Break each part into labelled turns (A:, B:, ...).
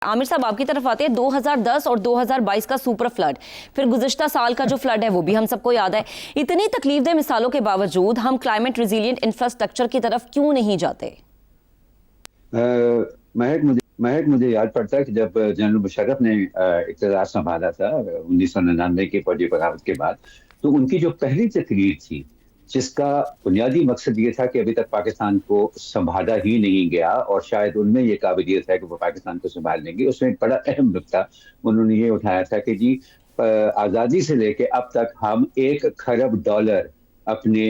A: आमिर साहब आपकी तरफ आते हैं। 2010 और 2022 का सुपर फ्लड, फिर गुज़िश्ता साल का जो फ्लड है वो भी हम सबको याद है। इतनी तकलीफदेह मिसालों के बावजूद हम क्लाइमेट रिजिलिएंट इंफ्रास्ट्रक्चर की तरफ क्यों नहीं जाते?
B: महक मुझे याद पड़ता है कि जब जनरल मुशर्रफ ने इक़्तिदार संभाला था 1999 की फौजी बगावत के बाद, तो उनकी जो पहली तकरीर थी, जिसका बुनियादी मकसद ये था कि अभी तक पाकिस्तान को संभाला ही नहीं गया और शायद उनमें ये काबिलियत है कि वो पाकिस्तान को संभाल लेंगे। उसमें एक बड़ा अहम नुकता उन्होंने ये उठाया था कि जी आज़ादी से लेके अब तक हम $1 खरब अपने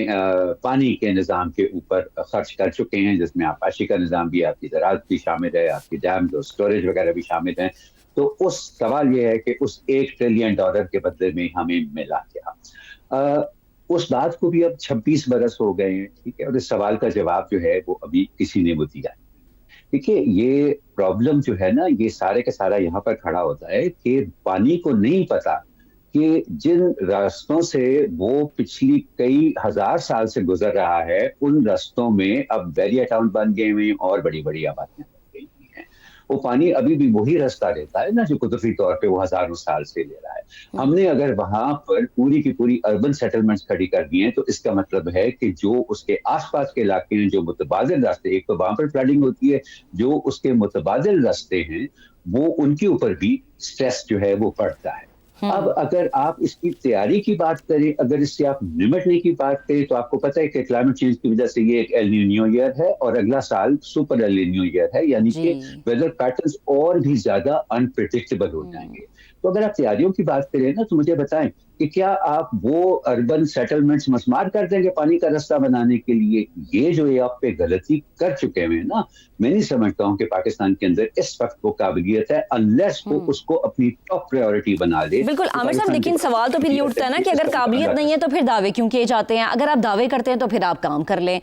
B: पानी के निज़ाम के ऊपर खर्च कर चुके हैं, जिसमें आपाशी का निज़ाम भी है, आपकी ज़राअत भी शामिल है, आपकी डैम और स्टोरेज वगैरह भी शामिल हैं। तो उस सवाल ये है कि उस $1 ट्रिलियन के बदले में हमें मिला क्या? उस बात को भी अब 26 बरस हो गए हैं, ठीक है, और इस सवाल का जवाब जो है वो अभी किसी ने वो दिया। देखिए, ये प्रॉब्लम जो है ना, ये सारे का सारा यहाँ पर खड़ा होता है कि पानी को नहीं पता कि जिन रास्तों से वो पिछली कई हजार साल से गुजर रहा है, उन रास्तों में अब बैरियर टाउन बन गए हुए और बड़ी बड़ी आबादियां बन गई हुई हैं। वो पानी अभी भी वही रास्ता लेता है ना, जो कुदरती तौर पे वो हजारों साल से ले रहा है। हमने अगर वहां पर पूरी की पूरी अर्बन सेटलमेंट्स खड़ी कर दी हैं, तो इसका मतलब है कि जो उसके आसपास के इलाके हैं, जो मुतबादिल रास्ते, एक तो वहां पर फ्लडिंग होती है, जो उसके मुतबादिल रास्ते हैं, वो उनके ऊपर भी स्ट्रेस जो है वो पड़ता है। अब अगर आप इसकी तैयारी की बात करें, अगर इससे आप निपटने की बात करें, तो आपको पता है कि क्लाइमेट चेंज की वजह से ये एक एल नीनो ईयर है और अगला साल सुपर एल नीनो ईयर है, यानी कि वेदर पैटर्न्स और भी ज्यादा अनप्रिडिक्टेबल हो जाएंगे। तो अगर आप तैयारियों की बात करें ना, तो मुझे बताएं कि क्या आप वो अर्बन सेटलमेंट्स मस्मार कर देंगे पानी का रास्ता बनाने के लिए? ये जो ये आप पे गलती कर चुके हैं ना, मैं नहीं समझता हूँ कि पाकिस्तान के अंदर इस वक्त वो काबिलियत है, अनलेस वो उसको अपनी टॉप प्रायोरिटी बना ले।
A: बिल्कुल आमिर साहब, लेकिन सवाल तो फिर ये उठता है ना कि अगर काबिलियत नहीं है तो फिर दावे क्यों किए जाते हैं? अगर आप दावे करते हैं तो फिर आप काम कर लें।